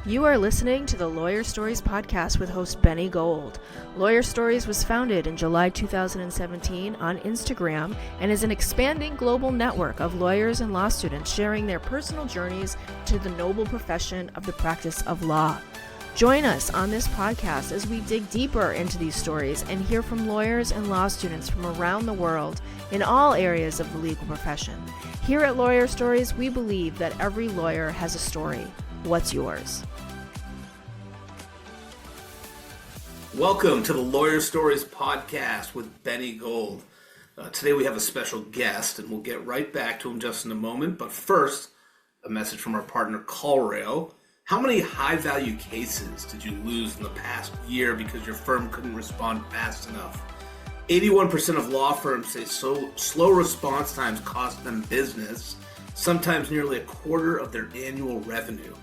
You are listening to the Lawyer Stories podcast with host Benny Gold. Lawyer Stories was founded in July 2017 on Instagram and is an expanding global network of lawyers and law students sharing their personal journeys to the noble profession of the practice of law. Join us on this podcast as we dig deeper into these stories and hear from lawyers and law students from around the world in all areas of the legal profession. Here at Lawyer Stories, we believe that every lawyer has a story. What's yours? Welcome to the Lawyer Stories podcast with Benny Gold. Today we have a special guest, and we'll get right back to him just in a moment. But first, a message from our partner, CallRail. How many high-value cases did you lose in the past year because your firm couldn't respond fast enough? 81% of law firms say slow response times cost them business, sometimes nearly a quarter of their annual revenue.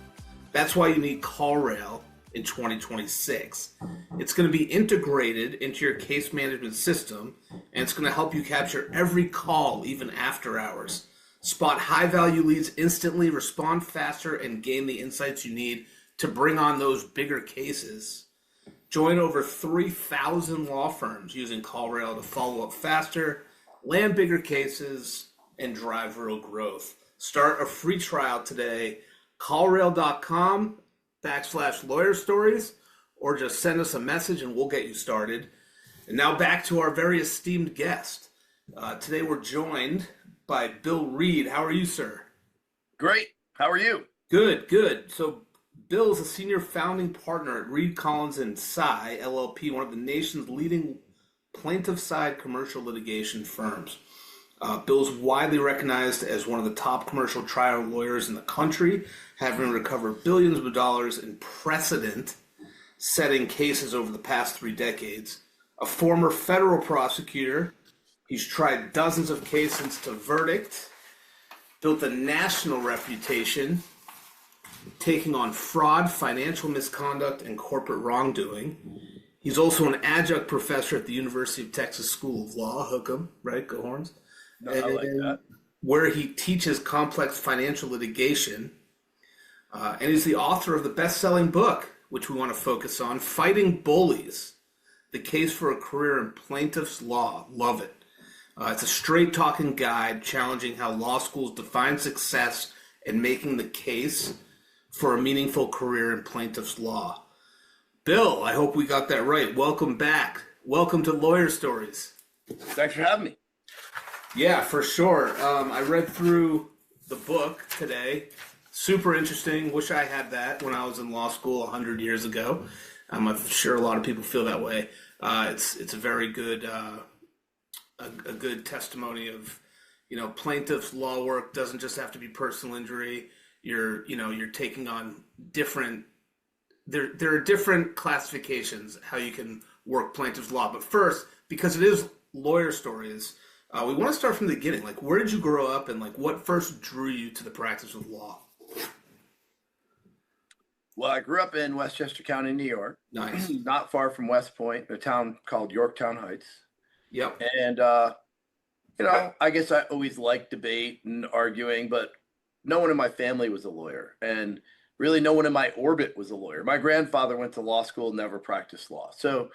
That's why you need CallRail in 2026. It's going to be integrated into your case management system, and it's going to help you capture every call, even after hours. Spot high-value leads instantly, respond faster, and gain the insights you need to bring on those bigger cases. Join over 3,000 law firms using CallRail to follow up faster, land bigger cases, and drive real growth. Start a free trial today. CallRail.com/lawyer stories, or just send us a message and we'll get you started. And now back to our very esteemed guest. Today we're joined by Bill Reid. How are you, sir? Great. How are you? Good. So Bill is a senior founding partner at Reid Collins Tsai LLP, one of the nation's leading plaintiff-side commercial litigation firms. Bill's widely recognized as one of the top commercial trial lawyers in the country, having recovered billions of dollars in precedent-setting cases over the past 3 decades. A former federal prosecutor, he's tried dozens of cases to verdict, built a national reputation, taking on fraud, financial misconduct, and corporate wrongdoing. He's also an adjunct professor at the University of Texas School of Law, hook 'em, right, go Horns? No, I like that. Where he teaches complex financial litigation. And he's the author of the best-selling book, which we want to focus on, Fighting Bullies, The Case for a Career in Plaintiffs Law. Love it. It's a straight-talking guide challenging how law schools define success and making the case for a meaningful career in plaintiffs' law. Bill, I hope we got that right. Welcome back. Welcome to Lawyer Stories. Thanks for having me. Yeah, for sure. I read through the book today. Super interesting. Wish I had that when I was in law school 100 years ago. I'm sure a lot of people feel that way. It's a very good a good testimony of, plaintiff's law work doesn't just have to be personal injury. You're taking on different. There are different classifications how you can work plaintiff's law. But first, because it is Lawyer Stories, we want to start from the beginning. Like, where did you grow up, and what first drew you to the practice of law? Well, I grew up in Westchester County, New York. Nice. Not far from West Point, a town called Yorktown Heights. Yep. And, I guess I always liked debate and arguing, but no one in my family was a lawyer. And really no one in my orbit was a lawyer. My grandfather went to law school, never practiced law. So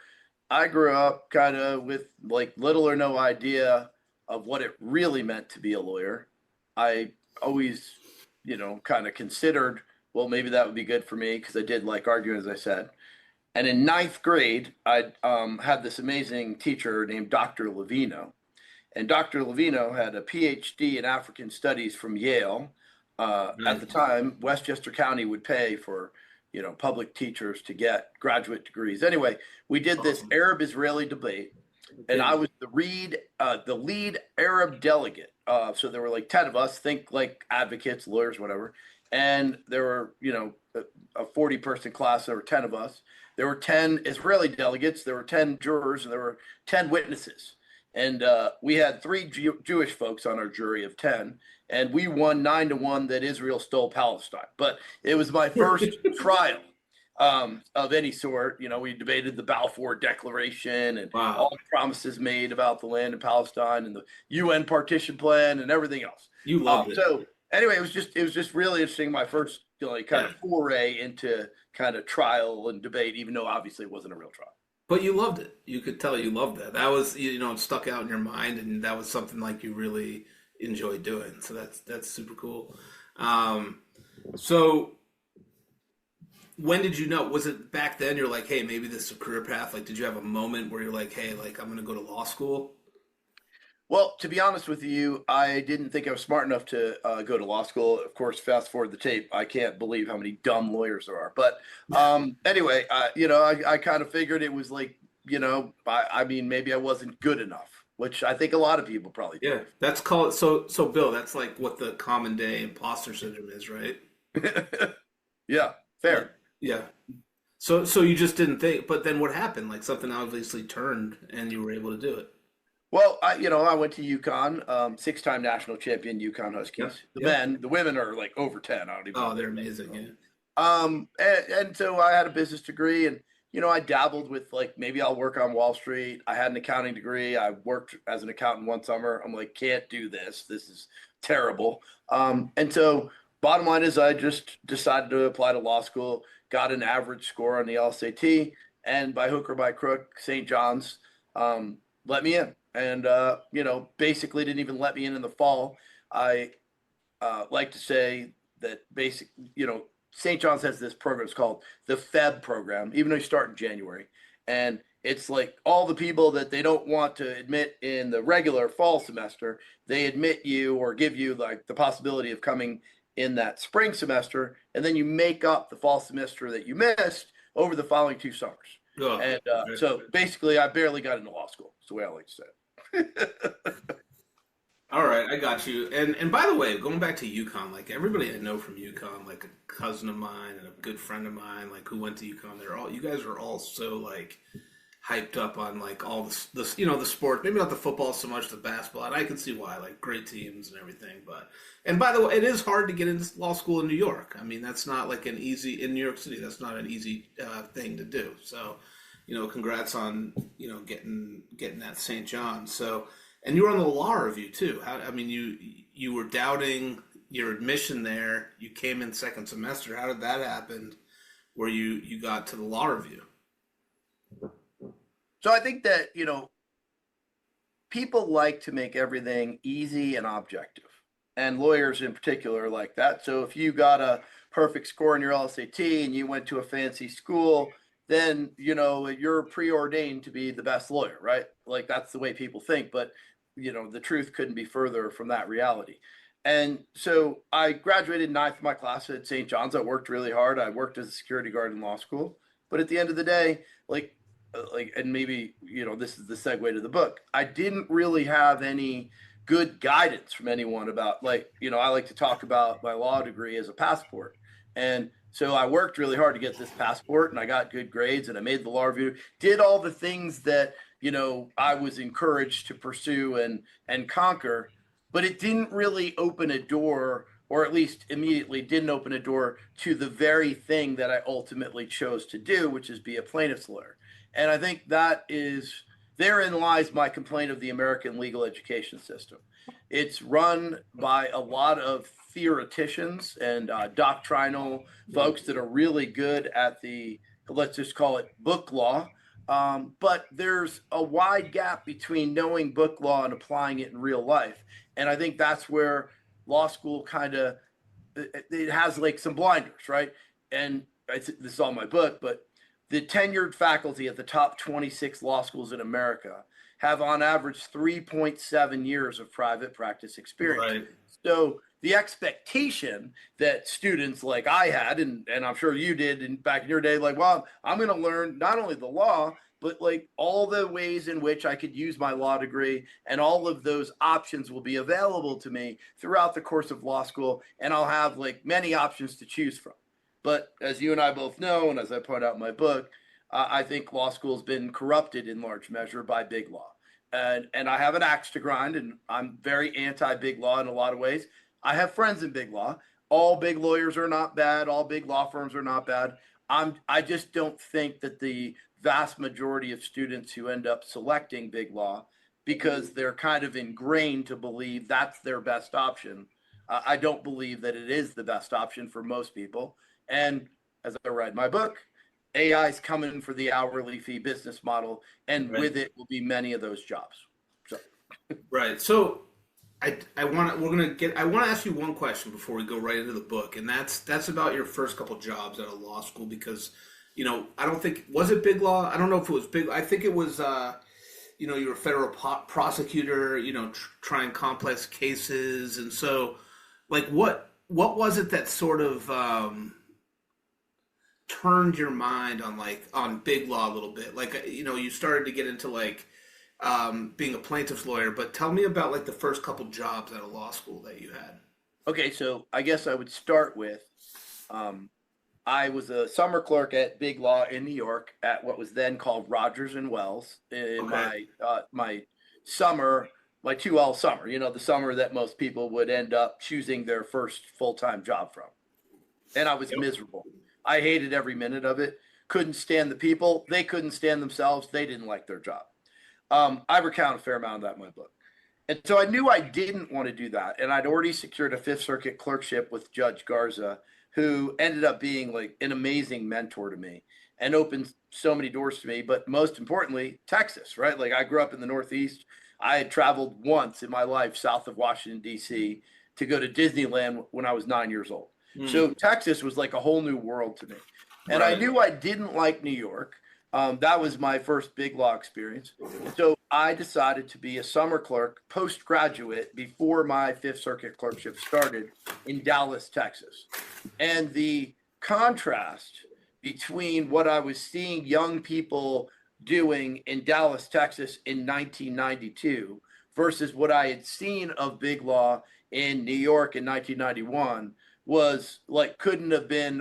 I grew up kind of with little or no idea of what it really meant to be a lawyer. I always, kind of considered, well, maybe that would be good for me because I did like arguing, as I said. And in 9th grade, I had this amazing teacher named Dr. Levino. And Dr. Levino had a PhD in African Studies from Yale. At the time, Westchester County would pay for, public teachers to get graduate degrees. Anyway, we did this Arab-Israeli debate, and I was the lead Arab delegate. So there were 10 of us, think advocates, lawyers, whatever. And there were, a 40-person class. There were 10 of us. There were 10 Israeli delegates. There were 10 jurors, and there were 10 witnesses. And we had 3 Jewish folks on our jury of 10. And we won 9-1 that Israel stole Palestine. But it was my first trial of any sort. We debated the Balfour Declaration and all the promises made about the land in Palestine and the UN partition plan and everything else. You loved it. So anyway, it was just really interesting. My first kind of foray into kind of trial and debate, even though obviously it wasn't a real trial. But you loved it. You could tell you loved that. That was, it stuck out in your mind, and that was something like you really enjoyed doing. So that's super cool. So when did you know? Was it back then you're like, hey, maybe this is a career path? Like, did you have a moment where you're like, hey, like I'm going to go to law school? Well, to be honest with you, I didn't think I was smart enough to go to law school. Of course, fast forward the tape, I can't believe how many dumb lawyers there are. But anyway, I kind of figured it was like, I mean, maybe I wasn't good enough, which I think a lot of people probably do. Yeah, that's called so Bill. That's like what the common day imposter syndrome is, right? Yeah, fair. Yeah. So you just didn't think, but then what happened? Like something obviously turned, and you were able to do it. Well, I went to UConn, 6-time national champion UConn Huskies. The women are like over 10. I don't even. Oh, they're amazing. Yeah. And so I had a business degree, and I dabbled with like maybe I'll work on Wall Street. I had an accounting degree. I worked as an accountant one summer. I'm like, can't do this. This is terrible. And so bottom line is I just decided to apply to law school. Got an average score on the LSAT, and by hook or by crook, St. John's let me in. And, basically didn't even let me in the fall. I like to say that St. John's has this program. It's called the Feb program, even though you start in January. And it's like all the people that they don't want to admit in the regular fall semester, they admit you or give you like the possibility of coming in that spring semester. And then you make up the fall semester that you missed over the following 2 summers. Oh, and so basically I barely got into law school. That's the way I like to say it. All right, I got you. And by the way, going back to UConn, like everybody I know from UConn, like a cousin of mine and a good friend of mine, like who went to UConn, you guys are all so like hyped up on like all the the sport. Maybe not the football so much, the basketball, and I can see why, like great teams and everything. And by the way, it is hard to get into law school in New York. I mean, that's not like in New York City. That's not an easy thing to do. So. Congrats on, getting that St. John. So, and you were on the law review too. You were doubting your admission there. You came in second semester. How did that happen where you got to the law review? So I think that, people like to make everything easy and objective, and lawyers in particular like that. So if you got a perfect score in your LSAT and you went to a fancy school, then, you're preordained to be the best lawyer, right? Like that's the way people think. But, the truth couldn't be further from that reality. And so I graduated 9th in my class at St. John's. I worked really hard. I worked as a security guard in law school. But at the end of the day, and maybe, this is the segue to the book, I didn't really have any good guidance from anyone about I like to talk about my law degree as a passport. And so I worked really hard to get this passport, and I got good grades, and I made the law review, did all the things that, I was encouraged to pursue and conquer, but it didn't really open a door, or at least immediately didn't open a door to the very thing that I ultimately chose to do, which is be a plaintiff's lawyer. And I think therein lies my complaint of the American legal education system. It's run by a lot of theoreticians and doctrinal folks that are really good at let's just call it book law. But there's a wide gap between knowing book law and applying it in real life. And I think that's where law school it has like some blinders, right? And this is all my book, but the tenured faculty at the top 26 law schools in America have on average 3.7 years of private practice experience. Right. So the expectation that students like I had, and I'm sure you did back in your day, like, well, I'm going to learn not only the law, but like all the ways in which I could use my law degree, and all of those options will be available to me throughout the course of law school. And I'll have like many options to choose from. But as you and I both know, and as I point out in my book, I think law school has been corrupted in large measure by big law. And I have an axe to grind, and I'm very anti-big law in a lot of ways. I have friends in big law. All big lawyers are not bad. All big law firms are not bad. I just don't think that the vast majority of students who end up selecting big law because they're kind of ingrained to believe that's their best option I don't believe that it is the best option for most people. And as I read my book, AI is coming for the hourly fee business model, and Right. with it will be many of those jobs. So, Right. So I want to ask you one question before we go right into the book, and that's about your first couple jobs out of law school, because I don't think, was it BigLaw? I don't know if it was Big. I think it was you were a federal prosecutor, trying complex cases, and so like what was it that sort of turned your mind on BigLaw a little bit? Like you started to get into being a plaintiff's lawyer, but tell me about like the first couple jobs out of law school that you had. okay, so I guess I would start with I was a summer clerk at BigLaw in New York at what was then called Rogers and Wells in Okay. my summer, my 2L summer, the summer that most people would end up choosing their first full-time job from. And I was Yep. miserable. I hated every minute of it. Couldn't stand the people. They couldn't stand themselves. They didn't like their job. I recount a fair amount of that in my book. And so I knew I didn't want to do that. And I'd already secured a Fifth Circuit clerkship with Judge Garza, who ended up being like an amazing mentor to me and opened so many doors to me. But most importantly, Texas, right? Like I grew up in the Northeast. I had traveled once in my life south of Washington, D.C. to go to Disneyland when I was 9 years old. So Texas was like a whole new world to me. And I Right. knew I didn't like New York. That was my first BigLaw experience. So I decided to be a summer clerk, postgraduate, before my Fifth Circuit clerkship started in Dallas, Texas. And the contrast between what I was seeing young people doing in Dallas, Texas in 1992 versus what I had seen of BigLaw in New York in 1991 was like couldn't have been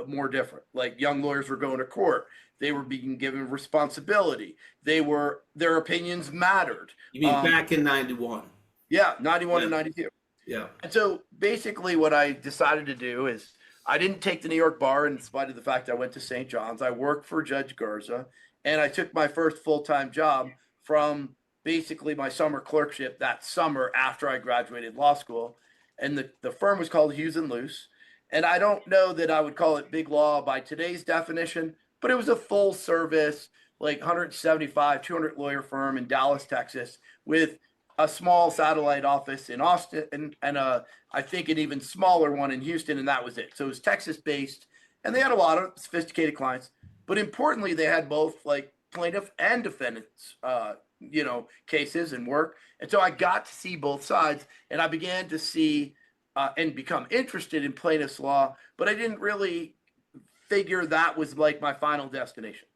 more different. Like young lawyers were going to court. They were being given responsibility. Their opinions mattered. You mean back in 91? Yeah, 91 Yeah. and 92. Yeah. And so basically what I decided to do is I didn't take the New York bar in spite of the fact I went to St. John's. I worked for Judge Garza, and I took my first full-time job from basically my summer clerkship that summer after I graduated law school. And the firm was called Hughes and Luce. And I don't know that I would call it BigLaw by today's definition, but it was a full service, like 175, 200 lawyer firm in Dallas, Texas, with a small satellite office in Austin and I think an even smaller one in Houston, and that was it. So it was Texas based, and they had a lot of sophisticated clients, but importantly, they had both like plaintiff and defendants, cases and work. And so I got to see both sides, and I began to see and become interested in plaintiff's law, but I didn't really figure that was like my final destination.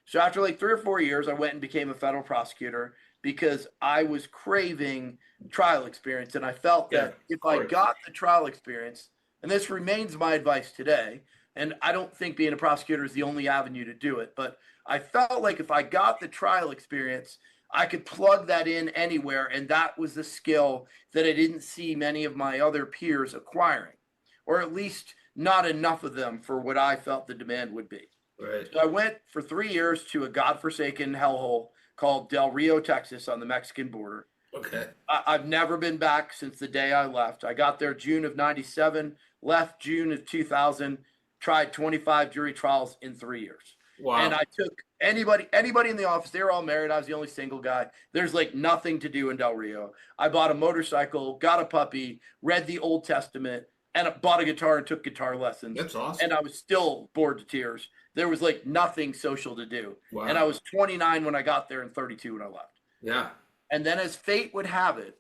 So after like 3 or 4 years, I went and became a federal prosecutor because I was craving trial experience. And I felt that if I got the trial experience, and this remains my advice today, and I don't think being a prosecutor is the only avenue to do it, but I felt like if I got the trial experience, I could plug that in anywhere. And that was the skill that I didn't see many of my other peers acquiring, or at least not enough of them for what I felt the demand would be. Right. So I went for 3 years to a godforsaken hellhole called Del Rio, Texas, on the Mexican border. Okay. I've never been back since the day I left. I got there June of 97, left June of 2000, tried 25 jury trials in 3 years. Wow. And I took anybody in the office. They were all married. I was the only single guy. There's like nothing to do in Del Rio. I bought a motorcycle, got a puppy, read the Old Testament, and bought a guitar and took guitar lessons. That's awesome. And I was still bored to tears. There was like nothing social to do. Wow. And I was 29 when I got there and 32 when I left. Yeah. And then as fate would have it,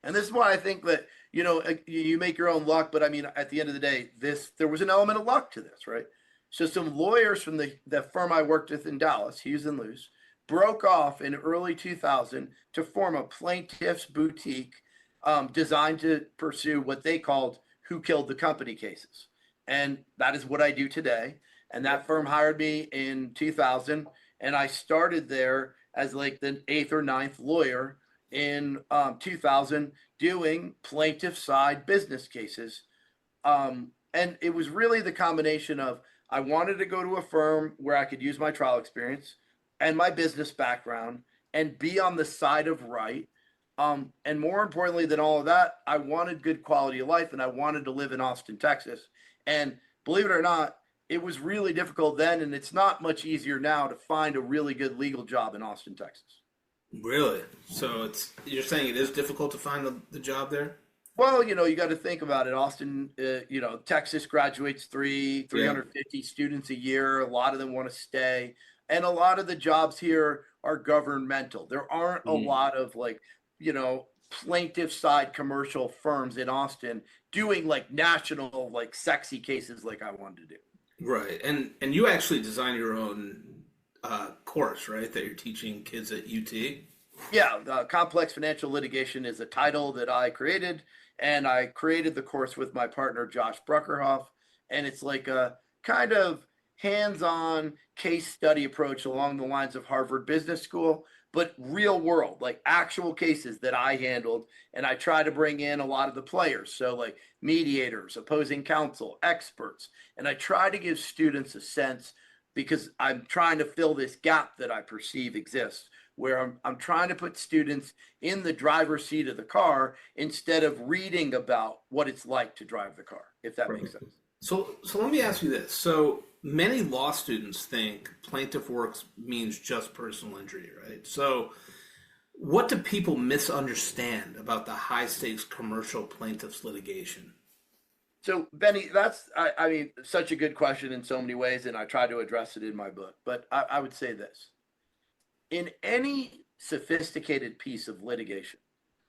and this is why I think that, you make your own luck, but I mean, at the end of the day, there was an element of luck to this, right? So some lawyers from the firm I worked with in Dallas, Hughes and Luce, broke off in early 2000 to form a plaintiff's boutique designed to pursue what they called who killed the company cases. And that is what I do today. And that firm hired me in 2000, and I started there as like the 8th or 9th lawyer in 2000 doing plaintiff-side business cases. And it was really the combination of I wanted to go to a firm where I could use my trial experience and my business background and be on the side of right, And more importantly than all of that, I wanted good quality of life, and I wanted to live in Austin, Texas. And believe it or not, it was really difficult then, and it's not much easier now to find a really good legal job in Austin, Texas. Really? So you're saying it is difficult to find the job there? Well, you got to think about it. Austin, Texas graduates Yeah. 350 students a year. A lot of them want to stay. And a lot of the jobs here are governmental. There aren't a lot of plaintiff side commercial firms in Austin doing like national, like sexy cases like I wanted to do. Right. And you actually design your own course, right? That you're teaching kids at UT? Yeah, complex financial litigation is a title that I created, and I created the course with my partner Josh Bruckerhoff, and it's like a kind of hands-on case study approach along the lines of Harvard Business School, but real world, like actual cases that I handled, and I try to bring in a lot of the players, so like mediators, opposing counsel, experts, and I try to give students a sense because I'm trying to fill this gap that I perceive exists where I'm trying to put students in the driver's seat of the car instead of reading about what it's like to drive the car, if that makes sense. So let me ask you this. So many law students think plaintiff works means just personal injury, right? So what do people misunderstand about the high stakes commercial plaintiffs litigation? So Benny, that's, I mean, such a good question in so many ways, and I try to address it in my book, but I would say this. In any sophisticated piece of litigation,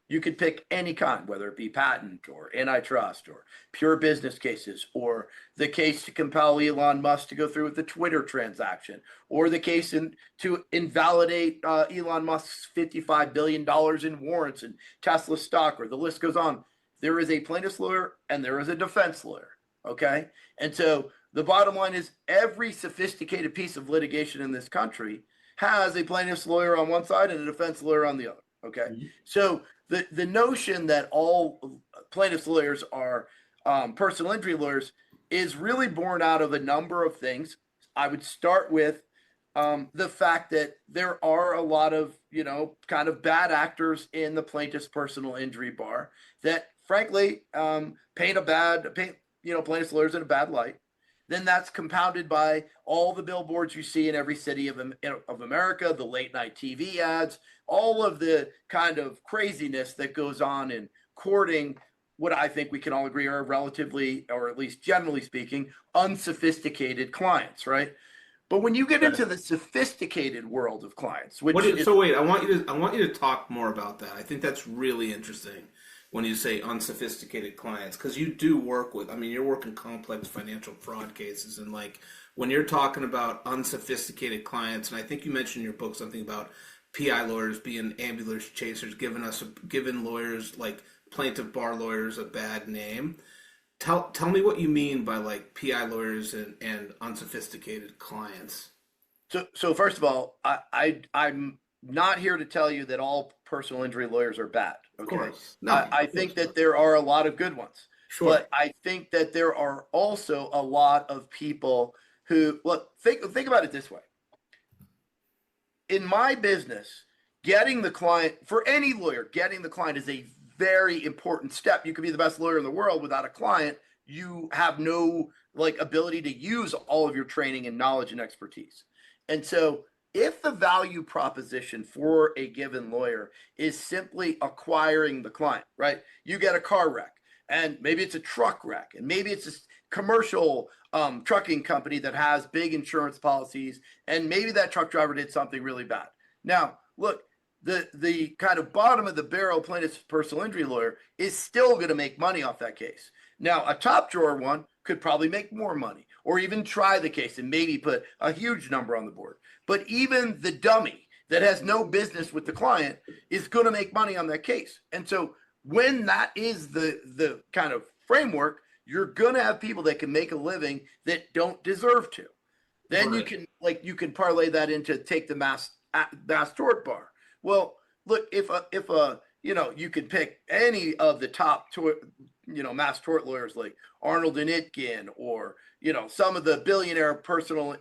you could pick any kind, whether it be patent or antitrust or pure business cases, or the case to compel Elon Musk to go through with the Twitter transaction, or the case to invalidate Elon Musk's $55 billion in warrants and Tesla stock, or the list goes on. There is a plaintiff's lawyer and there is a defense lawyer, okay? And so the bottom line is every sophisticated piece of litigation in this country has a plaintiff's lawyer on one side and a defense lawyer on the other, okay? Mm-hmm. So the notion that all plaintiff's lawyers are personal injury lawyers is really born out of a number of things. I would start with the fact that there are a lot of, kind of bad actors in the plaintiff's personal injury bar that frankly paint plaintiff's lawyers in a bad light. Then that's compounded by all the billboards you see in every city of America, the late night TV ads, all of the kind of craziness that goes on in courting what I think we can all agree are relatively, or at least generally speaking, unsophisticated clients, right? But when you get into the sophisticated world of clients, I want you to talk more about that. I think that's really interesting when you say unsophisticated clients, because you do work with, you're working complex financial fraud cases, and like when you're talking about unsophisticated clients, and I think you mentioned in your book something about PI lawyers being ambulance chasers, giving lawyers like plaintiff bar lawyers a bad name. Tell me what you mean by like PI lawyers and unsophisticated clients. So first of all, I'm not here to tell you that all personal injury lawyers are bad. Okay. Of course. No, I think that there are a lot of good ones. Sure. But I think that there are also a lot of people who think about it this way. In my business, getting the client, for any lawyer, getting the client is a very important step. You could be the best lawyer in the world without a client. You have no ability to use all of your training and knowledge and expertise. And so if the value proposition for a given lawyer is simply acquiring the client, right? You get a car wreck, and maybe it's a truck wreck, and maybe it's a commercial trucking company that has big insurance policies, and maybe that truck driver did something really bad. Now, look, the kind of bottom of the barrel plaintiff's personal injury lawyer is still going to make money off that case. Now, a top drawer one could probably make more money, or even try the case and maybe put a huge number on the board. But even the dummy that has no business with the client is going to make money on that case. And so when that is the kind of framework, you're going to have people that can make a living that don't deserve to. Then right. you can parlay that into take the mass tort bar. Well, look, if you could pick any of the top mass tort lawyers like Arnold and Itkin, or some of the billionaire personal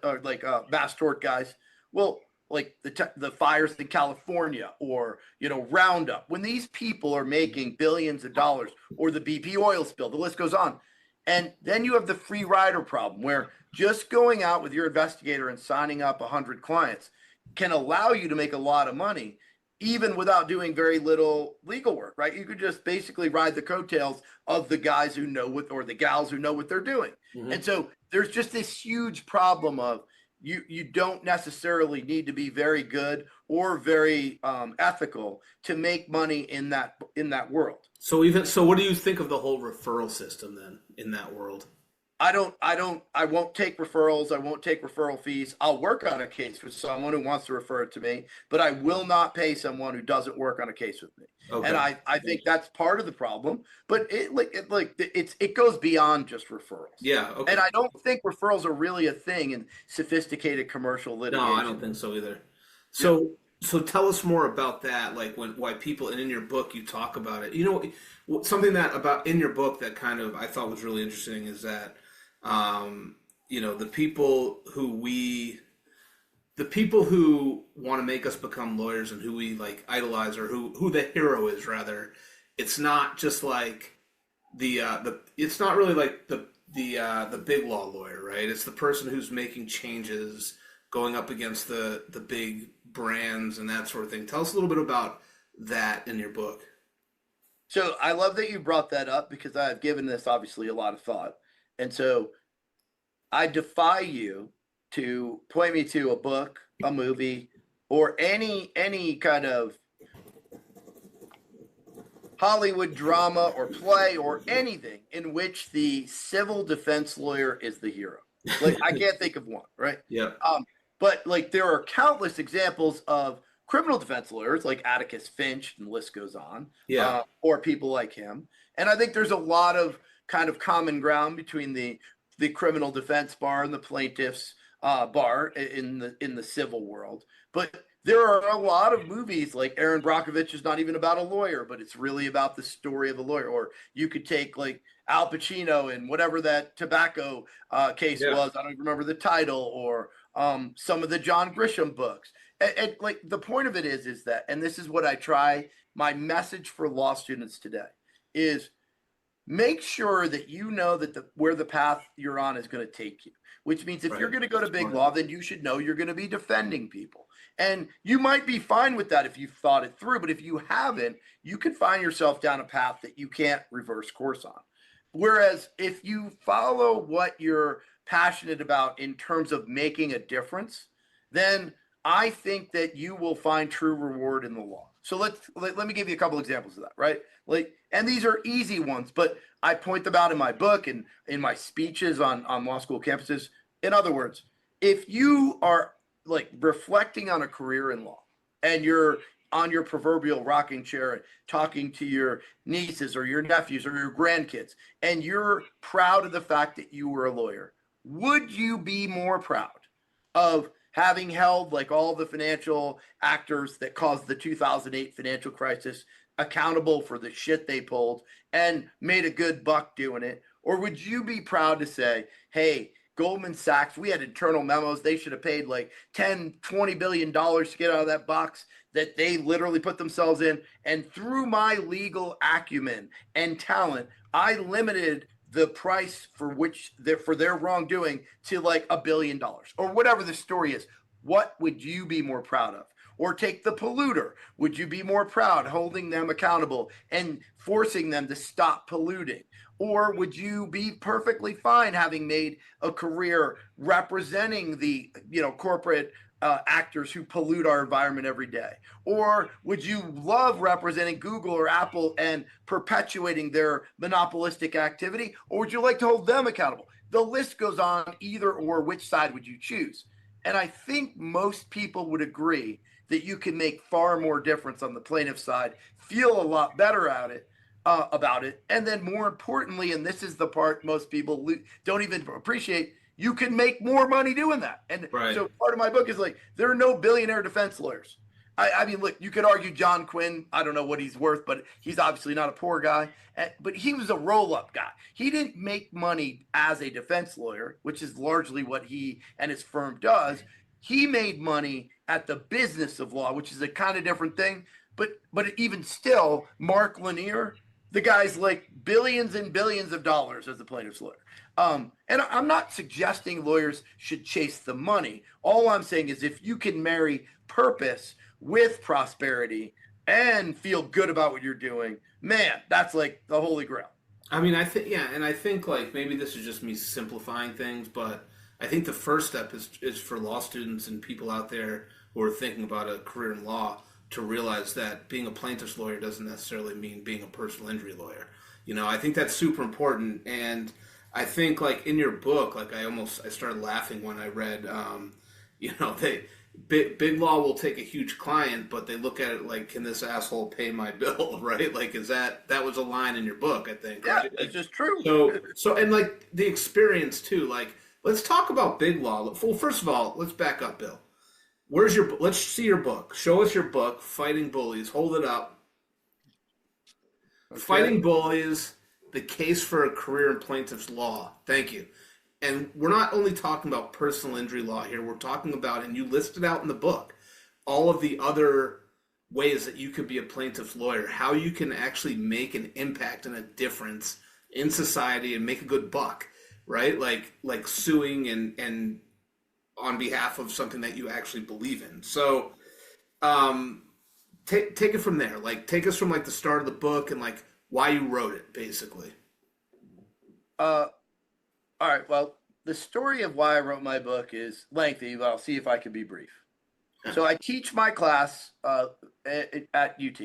mass tort guys. Well, like the fires in California or, Roundup, when these people are making billions of dollars, or the BP oil spill, the list goes on. And then you have the free rider problem, where just going out with your investigator and signing up 100 clients can allow you to make a lot of money, even without doing very little legal work, right? You could just basically ride the coattails of the guys who know what, or the gals who know what they're doing. Mhm. And so there's just this huge problem of you don't necessarily need to be very good or very ethical to make money in that world. So what do you think of the whole referral system then in that world? I won't take referrals. I won't take referral fees. I'll work on a case with someone who wants to refer it to me, but I will not pay someone who doesn't work on a case with me. Okay. And I think that's part of the problem, but it goes beyond just referrals. Yeah. Okay. And I don't think referrals are really a thing in sophisticated commercial litigation. No, I don't think so either. So tell us more about that, like why people, and in your book you talk about it. Something that about in your book that kind of I thought was really interesting is that the people who want to make us become lawyers and who we like idolize, or who the hero is, rather, it's not just like it's not really like the BigLaw lawyer, right? It's the person who's making changes, going up against the big brands and that sort of thing. Tell us a little bit about that in your book. So I love that you brought that up, because I've given this obviously a lot of thought. And so I defy you to point me to a book, a movie, or any kind of Hollywood drama or play or anything in which the civil defense lawyer is the hero. Like, I can't think of one, right? Yeah. But like, there are countless examples of criminal defense lawyers like Atticus Finch, and the list goes on. Yeah. Or people like him. And I think there's a lot of kind of common ground between the criminal defense bar and the plaintiffs bar in the civil world. But there are a lot of movies like Aaron Brockovich is not even about a lawyer, but it's really about the story of a lawyer. Or you could take like Al Pacino in whatever that tobacco case was. I don't even remember the title. Or some of the John Grisham books. And like, the point of it is that, and this is what I try, my message for law students today is, make sure that you know that where the path you're on is going to take you, which means if you're going to go to BigLaw, then you should know you're going to be defending people. And you might be fine with that if you've thought it through, but if you haven't, you could find yourself down a path that you can't reverse course on. Whereas if you follow what you're passionate about in terms of making a difference, then I think that you will find true reward in the law. So let me give you a couple examples of that, right? Like, and these are easy ones, but I point them out in my book and in my speeches on law school campuses. In other words, if you are like reflecting on a career in law, and you're on your proverbial rocking chair talking to your nieces or your nephews or your grandkids, and you're proud of the fact that you were a lawyer, would you be more proud of having held like all the financial actors that caused the 2008 financial crisis accountable for the shit they pulled and made a good buck doing it? Or would you be proud to say, hey, Goldman Sachs, we had internal memos, they should have paid like $10-20 billion to get out of that box that they literally put themselves in, and through my legal acumen and talent, I limited the price for their wrongdoing to like $1 billion, or whatever the story is? What would you be more proud of? Or take the polluter. Would you be more proud holding them accountable and forcing them to stop polluting? Or would you be perfectly fine having made a career representing the corporate actors who pollute our environment every day? Or would you love representing Google or Apple and perpetuating their monopolistic activity? Or would you like to hold them accountable? The list goes on. Either or, which side would you choose? And I think most people would agree that you can make far more difference on the plaintiff side, feel a lot better at it, about it. And then more importantly, and this is the part most people don't even appreciate, you can make more money doing that. And so part of my book is like, there are no billionaire defense lawyers. I mean, look, you could argue John Quinn, I don't know what he's worth, but he's obviously not a poor guy. But he was a roll-up guy. He didn't make money as a defense lawyer, which is largely what he and his firm does. he made money at the business of law, which is a kind of different thing. But even still, Mark Lanier, the guy's like billions and billions of dollars as a plaintiff's lawyer. And I'm not suggesting lawyers should chase the money. All I'm saying is if you can marry purpose with prosperity and feel good about what you're doing, man, that's like the holy grail. I mean, I think, yeah, and I think like maybe this is just me simplifying things, but I think the first step is for law students and people out there who are thinking about a career in law to realize that being a plaintiff's lawyer doesn't necessarily mean being a personal injury lawyer. You know, I think that's super important, and I think like in your book, like I started laughing when I read, you know, BigLaw will take a huge client, but they look at it like, can this asshole pay my bill, right? Like, that was a line in your book, I think. Yeah, right? it's just true. So, and like the experience too, like, let's talk about BigLaw. Well, first of all, let's back up, Bill. Let's see your book. Show us your book, Fighting Bullies. Hold it up. Okay. Fighting Bullies, the case for a career in plaintiff's law. Thank you. And we're not only talking about personal injury law here, we're talking about, and you listed out in the book, all of the other ways that you could be a plaintiff's lawyer, how you can actually make an impact and a difference in society and make a good buck, right? Like suing and on behalf of something that you actually believe in. So take it from there. Like, take us from like the start of the book and like why you wrote it, basically. All right. Well, the story of why I wrote my book is lengthy, but I'll see if I can be brief. So I teach my class at UT,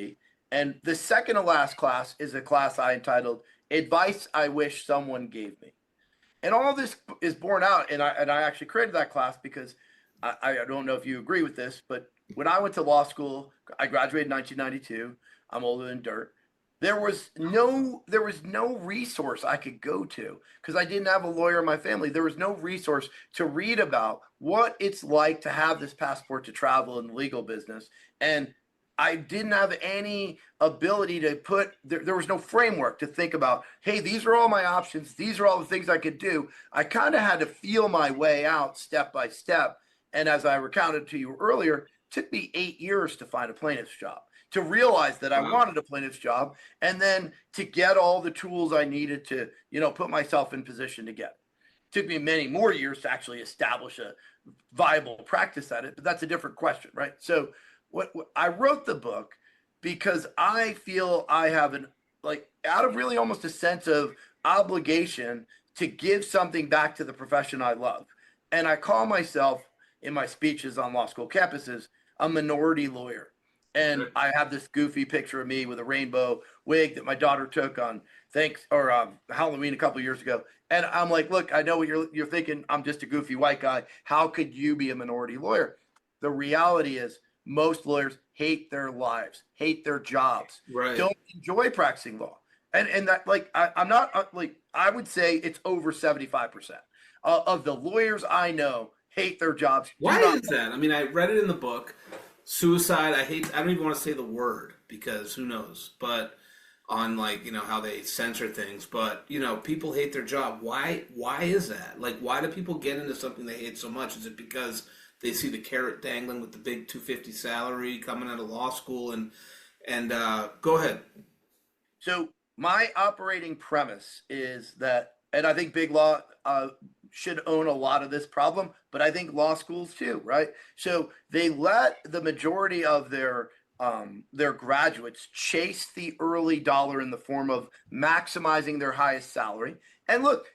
and the second to last class is a class I entitled "Advice I Wish Someone Gave Me," and all this is born out. And I actually created that class because I don't know if you agree with this, but when I went to law school, I graduated in 1992. I'm older than dirt. There was no resource I could go to because I didn't have a lawyer in my family. There was no resource to read about what it's like to have this passport to travel in the legal business. And I didn't have any ability to there was no framework to think about, hey, these are all my options. These are all the things I could do. I kind of had to feel my way out step by step. And as I recounted to you earlier, it took me 8 years to find a plaintiff's job, to realize that I wanted a plaintiff's job, and then to get all the tools I needed to, put myself in position to get it. Took me many more years to actually establish a viable practice at it, but that's a different question, right? So what I wrote the book because I feel I have out of really almost a sense of obligation to give something back to the profession I love. And I call myself in my speeches on law school campuses a minority lawyer. And I have this goofy picture of me with a rainbow wig that my daughter took on Halloween a couple of years ago. And I'm like, look, I know what you're thinking. I'm just a goofy white guy. How could you be a minority lawyer? The reality is most lawyers hate their lives, hate their jobs, don't enjoy practicing law. And that, I'm not I would say it's over 75% of the lawyers I know hate their jobs. Why is that? I mean, I read it in the book. Suicide, I don't even want to say the word because who knows, but on how they censor things, but people hate their job. Why is that? Like, why do people get into something they hate so much? Is it because they see the carrot dangling with the big $250 salary coming out of law school and go ahead. So my operating premise is that, and I think BigLaw should own a lot of this problem, but I think law schools too, right? So they let the majority of their graduates chase the early dollar in the form of maximizing their highest salary. And look,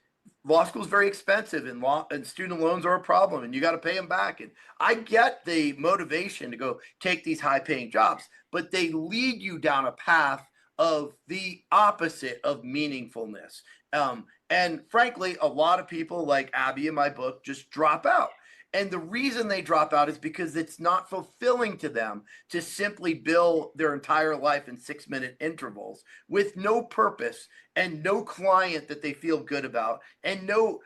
law school is very expensive, and student loans are a problem, and you got to pay them back. And I get the motivation to go take these high-paying jobs, but they lead you down a path of the opposite of meaningfulness. And frankly, a lot of people like Abby in my book just drop out. And the reason they drop out is because it's not fulfilling to them to simply bill their entire life in 6-minute intervals with no purpose and no client that they feel good about and no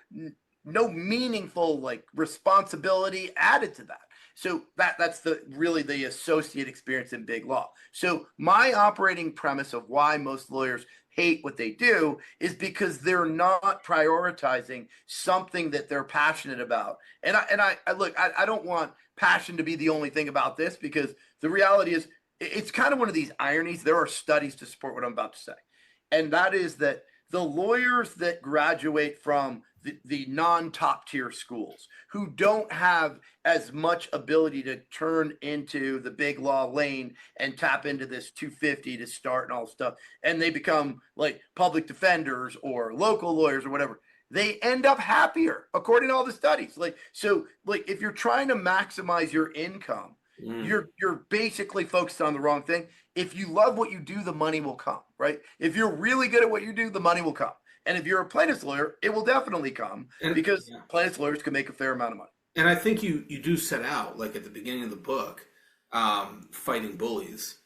meaningful responsibility added to that. So that's really the associate experience in BigLaw. So my operating premise of why most lawyers hate what they do is because they're not prioritizing something that they're passionate about. And I look, I don't want passion to be the only thing about this, because the reality is it's kind of one of these ironies. There are studies to support what I'm about to say. And that is that the lawyers that graduate from the non-top tier schools, who don't have as much ability to turn into the big law lane and tap into this 250 to start and all stuff, and they become like public defenders or local lawyers or whatever, they end up happier according to all the studies. So if you're trying to maximize your income, you're basically focused on the wrong thing. If you love what you do, the money will come, right? If you're really good at what you do, the money will come. And if you're a plaintiff's lawyer, it will definitely come, because plaintiff's lawyers can make a fair amount of money. And I think you do set out, like at the beginning of the book, Fighting Bullies,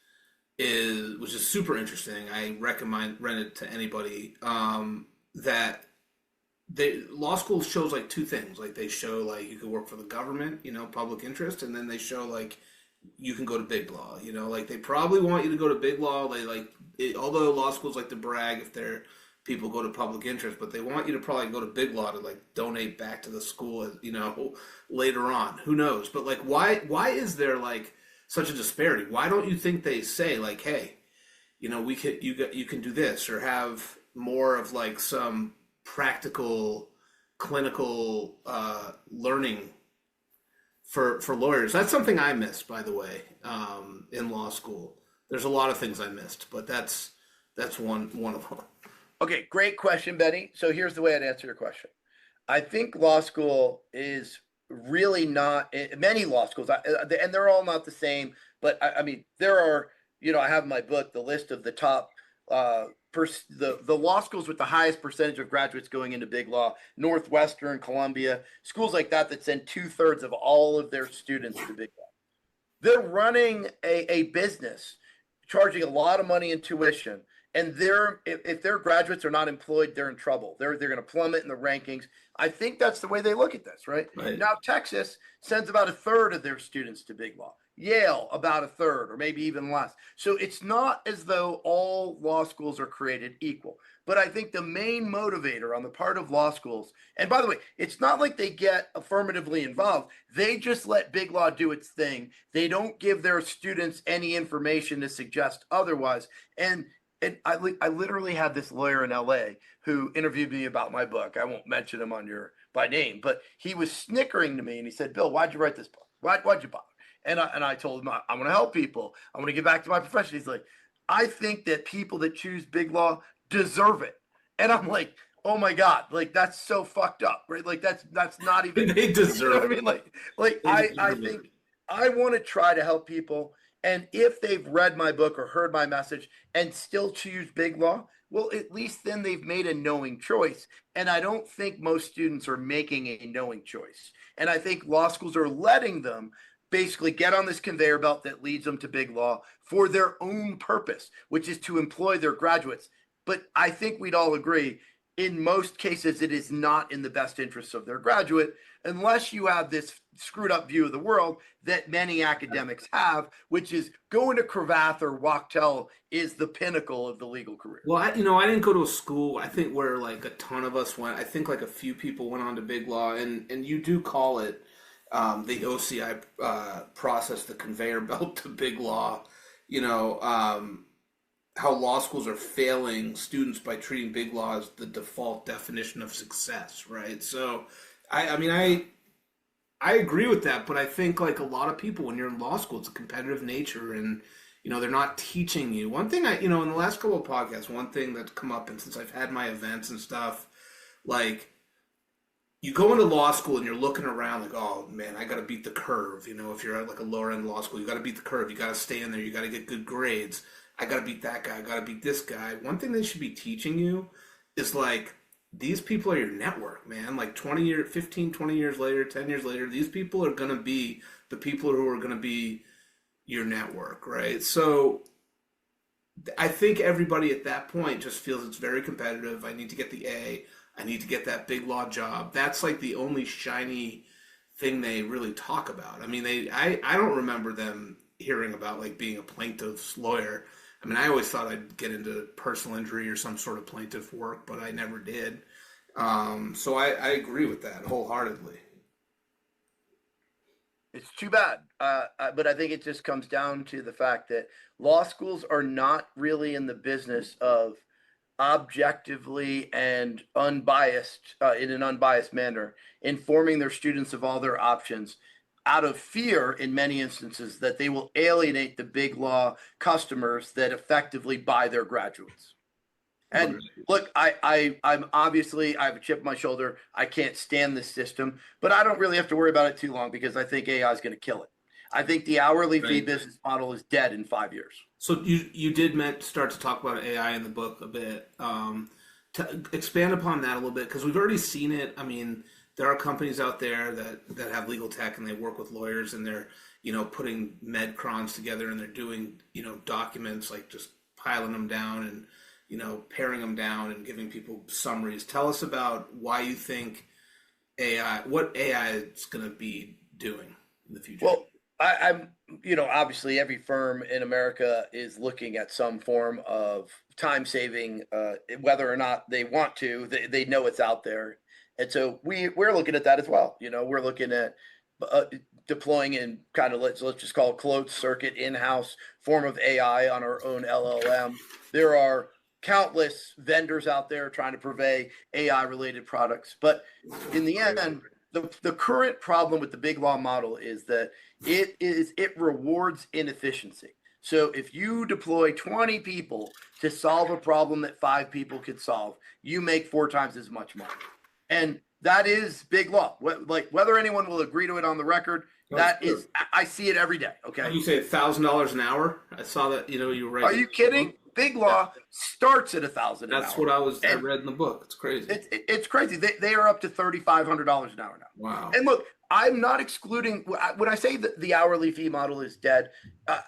which is super interesting. I recommend it to anybody. That law school shows like two things. Like they show like you can work for the government, public interest, and then they show like you can go to BigLaw. Like they probably want you to go to BigLaw. Although law schools like to brag if their people go to public interest, but they want you to probably go to BigLaw to like donate back to the school, later on. Who knows? But like, why is there like such a disparity? Why don't you think they say like, hey, you can do this, or have more of like some practical, clinical learning for lawyers? That's something I missed, by the way, in law school. There's a lot of things I missed, but that's one of them. Okay, great question, Benny. So here's the way I'd answer your question. I think law school is really not, many law schools, and they're all not the same, but I mean, there are, I have in my book the list of the top, the law schools with the highest percentage of graduates going into big law: Northwestern, Columbia, schools like that send 2/3 of all of their students to big law. They're running a business, charging a lot of money in tuition. And if their graduates are not employed, they're in trouble. They're going to plummet in the rankings. I think that's the way they look at this, right? Now, Texas sends about 1/3 of their students to big law. Yale, about 1/3, or maybe even less. So it's not as though all law schools are created equal. But I think the main motivator on the part of law schools, and by the way, it's not like they get affirmatively involved. They just let big law do its thing. They don't give their students any information to suggest otherwise. And I literally had this lawyer in LA who interviewed me about my book. I won't mention him by name, but he was snickering to me and he said, "Bill, why'd you write this book? Why'd you bother?" And I told him, I want to help people. I want to get back to my profession. He's like, "I think that people that choose big law deserve it." And I'm like, oh my God, like that's so fucked up, right? Like that's not even they deserve it. I think I want to try to help people. And if they've read my book or heard my message and still choose big law, well, at least then they've made a knowing choice. And I don't think most students are making a knowing choice. And I think law schools are letting them basically get on this conveyor belt that leads them to big law for their own purpose, which is to employ their graduates. But I think we'd all agree, in most cases, it is not in the best interests of their graduate, unless you have this screwed up view of the world that many academics have, which is going to Cravath or Wachtell is the pinnacle of the legal career. Well, I didn't go to a school, I think, where like a ton of us went. I think like a few people went on to big law, and you do call it the OCI process, the conveyor belt to big law. How law schools are failing students by treating big law as the default definition of success, right? So, I agree with that, but I think like a lot of people, when you're in law school, it's a competitive nature, and they're not teaching you. One thing in the last couple of podcasts, one thing that's come up, and since I've had my events and stuff, like you go into law school and you're looking around like, oh man, I got to beat the curve. If you're at like a lower end law school, you got to beat the curve. You got to stay in there. You got to get good grades. I got to beat that guy. I got to beat this guy. One thing they should be teaching you is like, these people are your network, man. Like 20 years later, 10 years later, these people are going to be the people who are going to be your network, right? So I think everybody at that point just feels it's very competitive. I need to get the A. I need to get that big law job. That's like the only shiny thing they really talk about. I mean, I don't remember them hearing about like being a plaintiff's lawyer. I mean, I always thought I'd get into personal injury or some sort of plaintiff work, but I never did. So I agree with that wholeheartedly. It's too bad. But I think it just comes down to the fact that law schools are not really in the business of objectively and unbiased, in an unbiased manner, informing their students of all their options out of fear in many instances that they will alienate the big law customers that effectively buy their graduates. And look, I'm obviously, I have a chip on my shoulder. I can't stand this system, but I don't really have to worry about it too long because I think AI is going to kill it. I think the hourly fee business model is dead in 5 years. So you did start to talk about AI in the book a bit. To expand upon that a little bit, because we've already seen it. I mean, there are companies out there that have legal tech and they work with lawyers and they're, putting medcrons together and they're doing, documents, like just piling them down and, paring them down and giving people summaries. Tell us about why you think what AI is going to be doing in the future. Well, I'm, obviously every firm in America is looking at some form of time saving, whether or not they want to, they know it's out there. And so we're looking at that as well. We're looking at deploying in kind of, let's just call it closed circuit in-house form of AI on our own LLM. There are countless vendors out there trying to purvey AI related products. But in the end, the current problem with the big law model is that it rewards inefficiency. So if you deploy 20 people to solve a problem that 5 people could solve, you make 4 times as much money. And that is big law. Like whether anyone will agree to it on the record, I see it every day. Okay. You say $1,000 an hour? I saw that. You were right. Are you kidding? Big law starts at $1,000 an hour. That's what I read in the book. It's crazy. It's crazy. They are up to $3,500 an hour now. Wow. And look, I'm not excluding when I say that the hourly fee model is dead.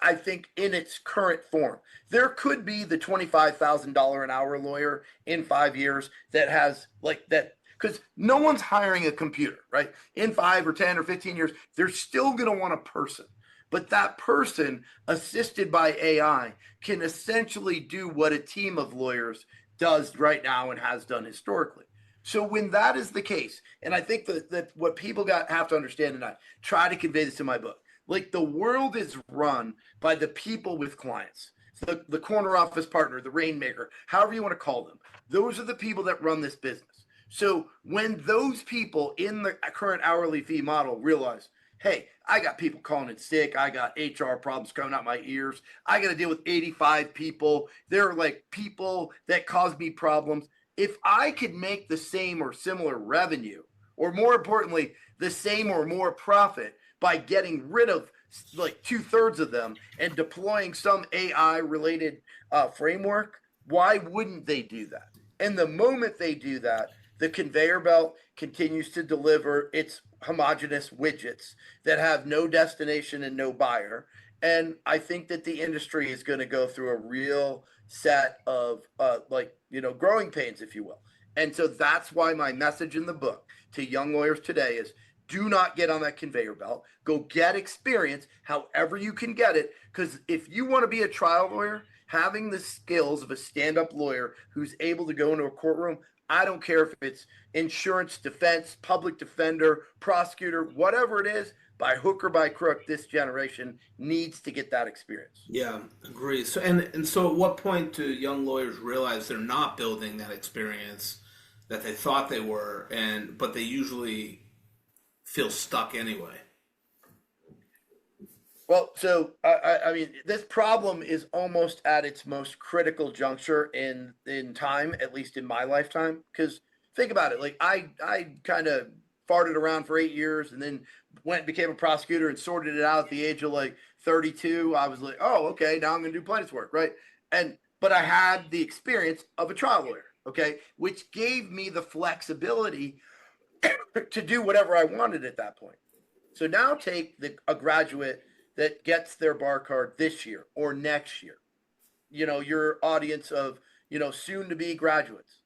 I think in its current form, there could be the $25,000 an hour lawyer in 5 years that has like that. Because no one's hiring a computer, right? In 5 or 10 or 15 years, they're still going to want a person. But that person, assisted by AI, can essentially do what a team of lawyers does right now and has done historically. So when that is the case, and I think that what people have to understand, and I try to convey this in my book, like the world is run by the people with clients. The corner office partner, the rainmaker, however you want to call them. Those are the people that run this business. So when those people in the current hourly fee model realize, hey, I got people calling in sick. I got HR problems coming out my ears. I got to deal with 85 people. They're like people that cause me problems. If I could make the same or similar revenue, or more importantly, the same or more profit by getting rid of like 2/3 of them and deploying some AI related framework, why wouldn't they do that? And the moment they do that, the conveyor belt continues to deliver its homogeneous widgets that have no destination and no buyer. And I think that the industry is going to go through a real set of growing pains, if you will. And so that's why my message in the book to young lawyers today is do not get on that conveyor belt. Go get experience however you can get it. Because if you want to be a trial lawyer, having the skills of a stand-up lawyer who's able to go into a courtroom, I don't care if it's insurance, defense, public defender, prosecutor, whatever it is, by hook or by crook, this generation needs to get that experience. Yeah, agree. So and so at what point do young lawyers realize they're not building that experience that they thought they were, but they usually feel stuck anyway? Well, so I mean, this problem is almost at its most critical juncture in time, at least in my lifetime. Because think about it, like I kind of farted around for 8 years and then became a prosecutor and sorted it out at the age of like 32. I was like, oh, okay, now I'm going to do plaintiff's work, right? But I had the experience of a trial lawyer, okay, which gave me the flexibility to do whatever I wanted at that point. So now take a graduate that gets their bar card this year or next year, your audience of, soon to be graduates.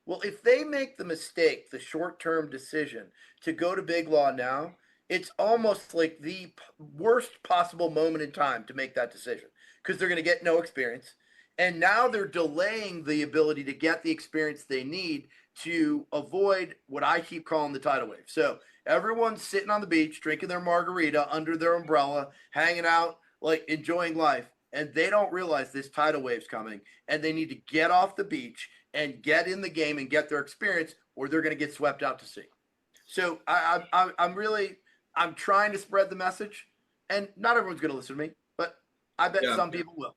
Well, if they make the mistake, the short-term decision to go to big law now, it's almost like the worst possible moment in time to make that decision because they're going to get no experience. And now they're delaying the ability to get the experience they need to avoid what I keep calling the tidal wave. So everyone's sitting on the beach, drinking their margarita under their umbrella, hanging out, like enjoying life. And they don't realize this tidal wave's coming, and they need to get off the beach and get in the game and get their experience, or they're going to get swept out to sea. So I'm trying to spread the message, and not everyone's going to listen to me, but I bet some people will.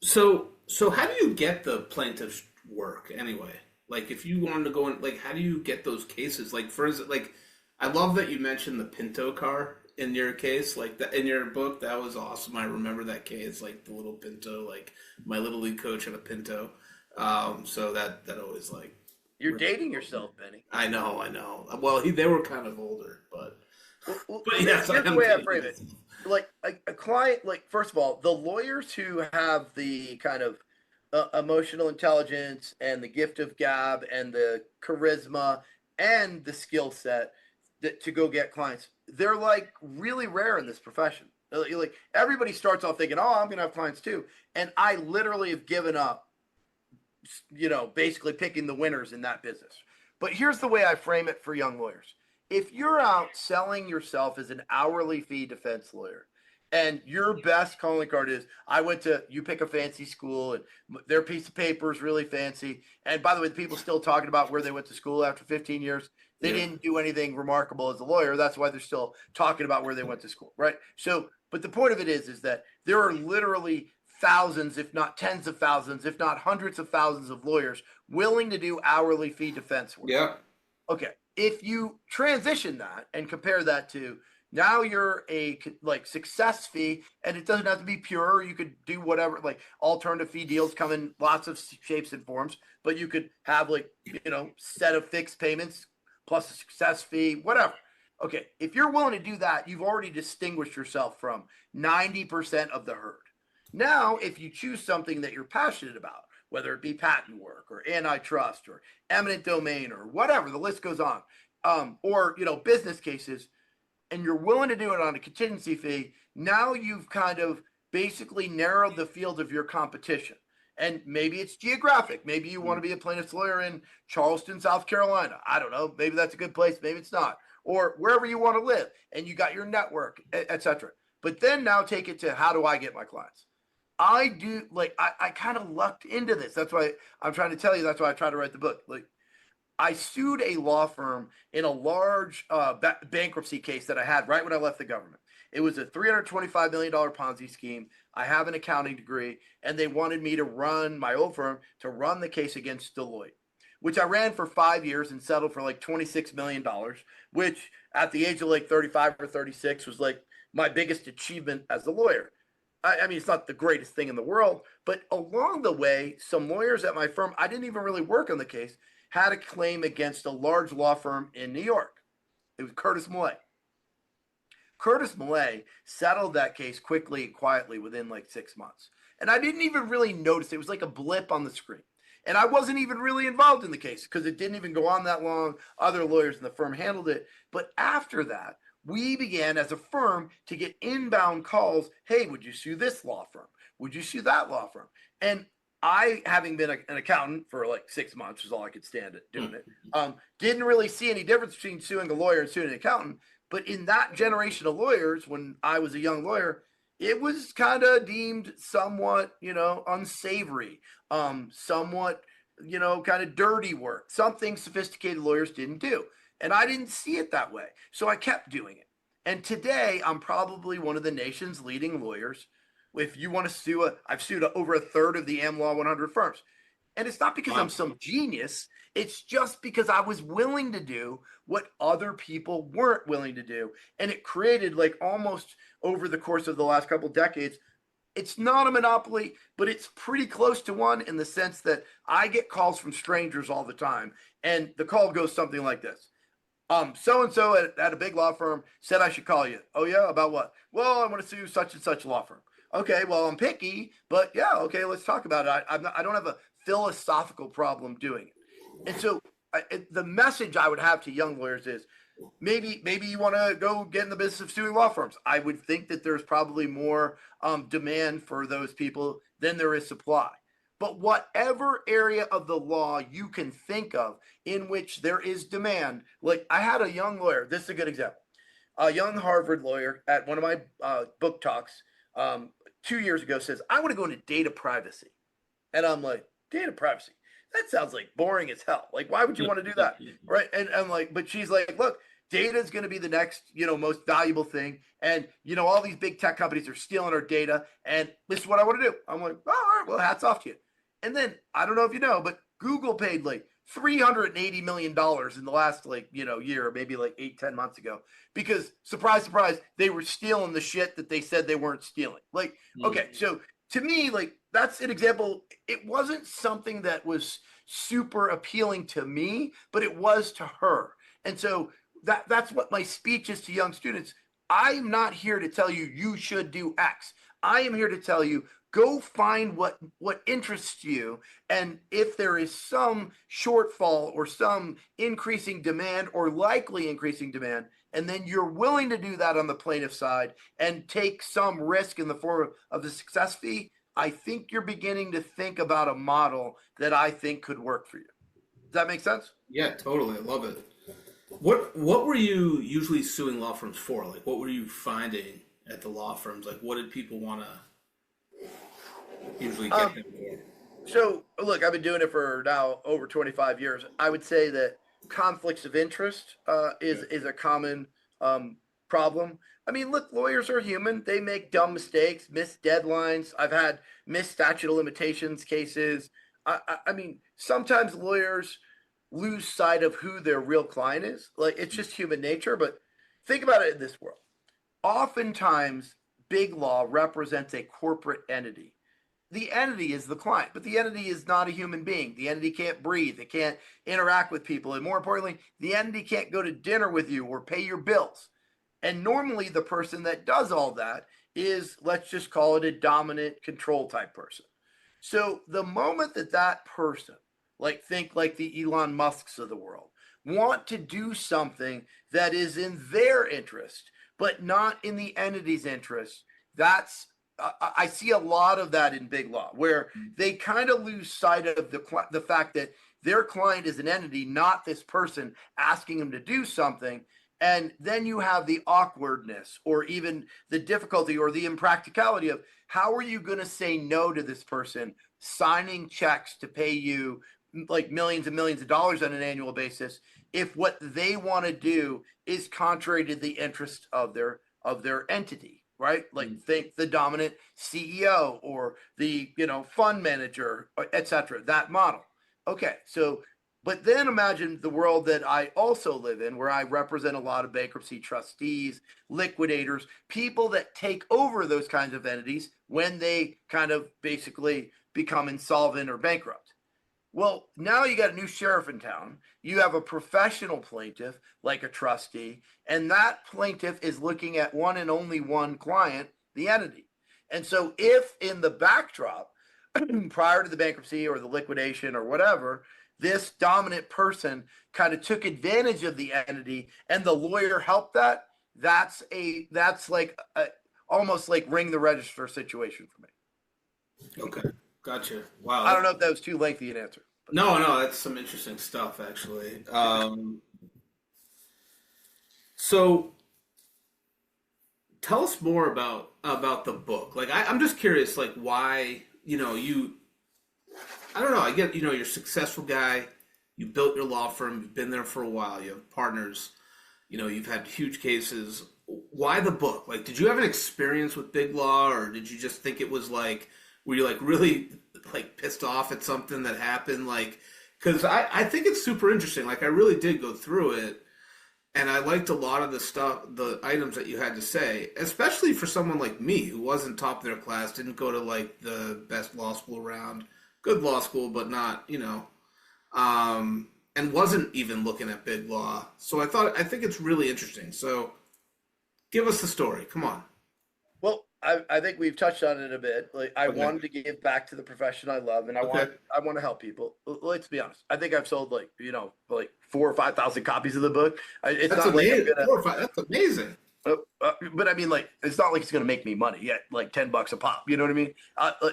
So how do you get the plaintiff's work anyway? Like, if you wanted to go in, like, how do you get those cases? Like, for instance, like, I love that you mentioned the Pinto car in your case, like that in your book. That was awesome. I remember that case, like the little Pinto, like my little league coach had a Pinto. So that always like. You're dating yourself, Benny. I know. Well, they were kind of older, but yes, here's the way I frame it. Like a client, like, first of all, the lawyers who have the kind of emotional intelligence and the gift of gab and the charisma and the skill set to go get clients, they're like really rare in this profession. Like everybody starts off thinking, oh, I'm going to have clients too. And I literally have given up, basically picking the winners in that business. But here's the way I frame it for young lawyers. If you're out selling yourself as an hourly fee defense lawyer, and your best calling card is, you pick a fancy school and their piece of paper is really fancy. And by the way, the people still talking about where they went to school after 15 years, they didn't do anything remarkable as a lawyer. That's why they're still talking about where they went to school, right? So, but the point of it is that there are literally thousands, if not tens of thousands, if not hundreds of thousands of lawyers willing to do hourly fee defense work. Yeah. Okay. If you transition that and compare that to now you're a success fee, and it doesn't have to be pure. You could do whatever, like alternative fee deals come in lots of shapes and forms, but you could have set of fixed payments plus a success fee, whatever. Okay. If you're willing to do that, you've already distinguished yourself from 90% of the herd. Now, if you choose something that you're passionate about, whether it be patent work or antitrust or eminent domain or whatever, the list goes on, or business cases, and you're willing to do it on a contingency fee, now you've kind of basically narrowed the field of your competition. And maybe it's geographic. Maybe you want to be a plaintiff's lawyer in Charleston, South Carolina. I don't know. Maybe that's a good place. Maybe it's not. Or wherever you want to live, and you got your network, etc. But then now take it to, how do I get my clients? I kind of lucked into this. That's why I'm trying to tell you. That's why I tried to write the book. Like, I sued a law firm in a large bankruptcy case that I had right when I left the government. It was a $325 million Ponzi scheme. I have an accounting degree, and they wanted me to run my old firm to run the case against Deloitte, which I ran for 5 years and settled for like $26 million, which at the age of like 35 or 36 was like my biggest achievement as a lawyer. I mean, it's not the greatest thing in the world, but along the way, some lawyers at my firm, I didn't even really work on the case, had a claim against a large law firm in New York. It was Curtis Millay. Curtis Millay settled that case quickly and quietly within like 6 months. And I didn't even really notice. It was like a blip on the screen. And I wasn't even really involved in the case because it didn't even go on that long. Other lawyers in the firm handled it. But after that, we began as a firm to get inbound calls. Hey, would you sue this law firm? Would you sue that law firm? And I, having been an accountant for like 6 months, was all I could stand at doing it, didn't really see any difference between suing a lawyer and suing an accountant. But in that generation of lawyers, when I was a young lawyer, it was kind of deemed somewhat, unsavory, somewhat, kind of dirty work, something sophisticated lawyers didn't do. And I didn't see it that way. So I kept doing it. And today I'm probably one of the nation's leading lawyers. If you want to sue, I've sued over a third of the AmLaw 100 firms. And it's not because I'm some genius. It's just because I was willing to do what other people weren't willing to do. And it created, like, almost over the course of the last couple of decades, it's not a monopoly, but it's pretty close to one in the sense that I get calls from strangers all the time. And the call goes something like this. So-and-so at a big law firm said I should call you. Oh, yeah? About what? Well, I want to sue such and such law firm. Okay, well, I'm picky, but yeah, okay, let's talk about it. I don't have a philosophical problem doing it. And so the message I would have to young lawyers is maybe you want to go get in the business of suing law firms. I would think that there's probably more demand for those people than there is supply. But whatever area of the law you can think of in which there is demand, like I had a young lawyer, this is a good example, a young Harvard lawyer at one of my book talks 2 years ago says, I want to go into data privacy. And I'm like, data privacy? That sounds like boring as hell. Like, why would you want to do that? Right. And I'm like, but she's like, look, data is going to be the next, most valuable thing. And, all these big tech companies are stealing our data. And this is what I want to do. I'm like, oh, all right, well, hats off to you. And then I don't know if you know, but Google paid like $380 million in the last year, maybe like 8-10 months ago, because surprise, surprise, they were stealing the shit that they said they weren't stealing. Like, okay, so to me, like, that's an example. It wasn't something that was super appealing to me, but it was to her. And so that's what my speech is to young students. I'm not here to tell you you should do X. I am here to tell you, go find what interests you. And if there is some shortfall or some increasing demand or likely increasing demand, and then you're willing to do that on the plaintiff side and take some risk in the form of the success fee, I think you're beginning to think about a model that I think could work for you. Does that make sense? Yeah, totally. I love it. What were you usually suing law firms for? Like, what were you finding at the law firms? Like, what did people want to usually get them for? So, look, I've been doing it for now over 25 years. I would say that conflicts of interest is a common problem. I mean, look, lawyers are human. They make dumb mistakes, miss deadlines. I've had missed statute of limitations cases. I mean, sometimes lawyers lose sight of who their real client is. Like, it's just human nature. But think about it in this world. Oftentimes, big law represents a corporate entity. The entity is the client, but the entity is not a human being. The entity can't breathe. It can't interact with people. And more importantly, the entity can't go to dinner with you or pay your bills. And normally the person that does all that is, let's just call it a dominant control type person. So the moment that person, like think like the Elon Musks of the world, want to do something that is in their interest, but not in the entity's interest, I see a lot of that in big law, where they kind of lose sight of the fact that their client is an entity, not this person asking them to do something. And then you have the awkwardness or even the difficulty or the impracticality of how are you going to say no to this person signing checks to pay you like millions and millions of dollars on an annual basis if what they want to do is contrary to the interest of their entity, right? Like think the dominant CEO or the fund manager, etc. That model. Okay, so but then imagine the world that I also live in, where I represent a lot of bankruptcy trustees, liquidators, people that take over those kinds of entities when they kind of basically become insolvent or bankrupt. Well, now you got a new sheriff in town. You have a professional plaintiff like a trustee, and that plaintiff is looking at one and only one client, the entity. And so if in the backdrop, prior to the bankruptcy or the liquidation or whatever, this dominant person kind of took advantage of the entity and the lawyer helped that's like almost like ring the register situation for me. Okay. Gotcha. Wow. I don't know if that was too lengthy an answer. No, that's some interesting stuff, actually. So tell us more about the book. Like, I'm just curious, like, why, I don't know. I get, you're a successful guy. You built your law firm. You've been there for a while. You have partners. You've had huge cases. Why the book? Like, did you have an experience with big law, or did you just think it was like, were you like really like pissed off at something that happened? Like, because I think it's super interesting. Like, I really did go through it, and I liked a lot of the items that you had to say, especially for someone like me who wasn't top of their class, didn't go to like the best law school around. Good law school, but not, and wasn't even looking at big law. So I think it's really interesting. So give us the story. Come on. Well, I think we've touched on it a bit. Like I wanted to give back to the profession I love, and I want to help people. Let's be honest. I think I've sold like 4,000 or 5,000 copies of the book. It's that's not amazing. Like I'm gonna, that's amazing. But I mean, like, it's not like it's going to make me money yet, like $10 a pop. You know what I mean?